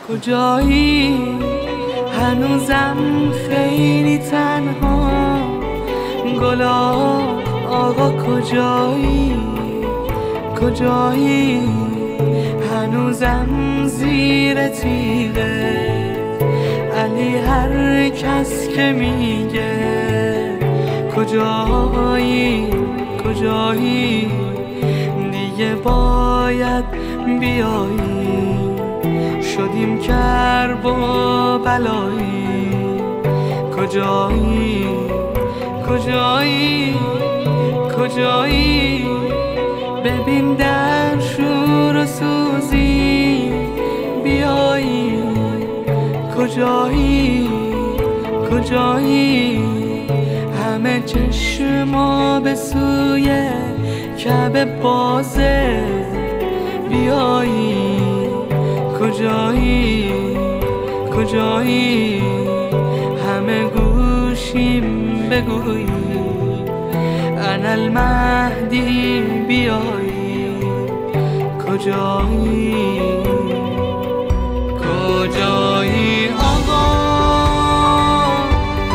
کجایی؟ هنوزم خیلی تنها. گلا آقا کجایی؟ کجایی؟ هنوزم زیر تیغه علی هر کس که میگه کجایی؟ کجایی؟ دیگه باید بیایی، شدیم کرب و بلایی. کجایی؟ کجایی؟ کجایی؟ ببین در شور و سوزی بیایی. کجایی؟ کجایی؟ همه چشما به سوی کعبه بازه بیایی. کجایی؟ کجایی؟ همه گوشیم بگویی انا المهدی بیایی. کجایی؟ کجایی آقا؟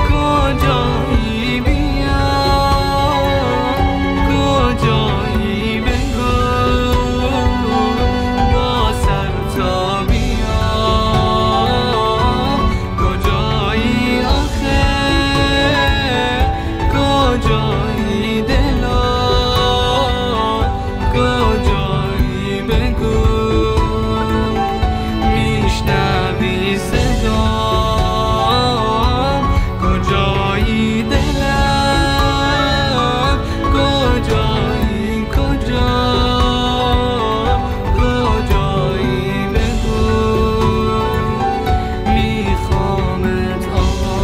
کجایی؟ بیا کجایی؟ بگو با سر تا بیا. کجایی آخه؟ کجایی دلا؟ کجایی بگو میشنوی صدا؟ کجایی دلم؟ کجایی؟ کجا؟ کجایی بگو میخوامت آقا.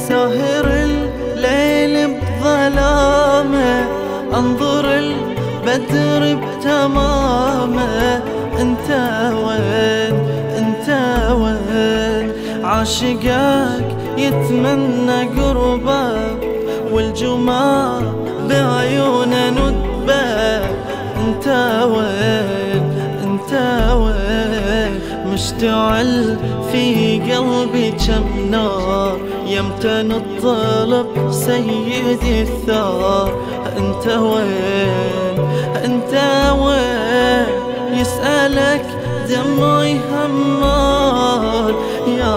ساهر الليل بظلامه، انظر البدر بتمامه. انت وين؟ انت وين؟ عاشقك يتمنى قربه والجمال بعيونه ندبه. انت وين؟ انت وين؟ مشتعل في قلبي كم نار، يمتى نطلب سيدي الثار. انت وين؟ انت وين؟ يسألك دمعي همال، يا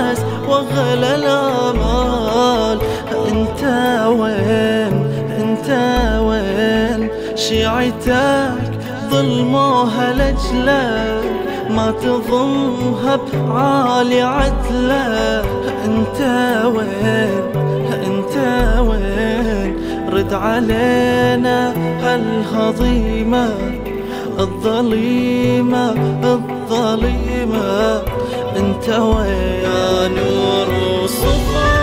عز وغلى الامال. انت وين؟ انت وين؟ شيعتك ظلموها لجلك، ما تضمها بعالي عدله. انت وين؟ انت وين؟ رد علينا هالهضيمة الظليمة الظليمة. انت وين؟ يا نور وصفا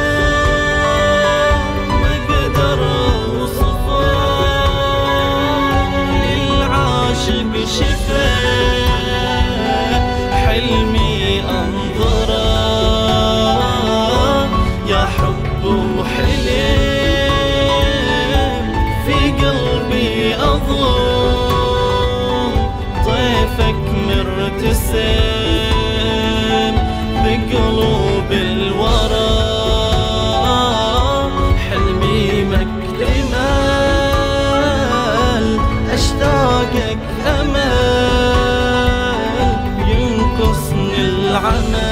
ما قدر اوصفه، للعاشق شفا حلمي انظره. يا حب وحلم في قلبي اضم، طيفك مرتسم بقلوب الورى. حلمي مكتمل اشتاقك امل، ينقصني العمل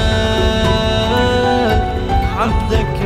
عبدك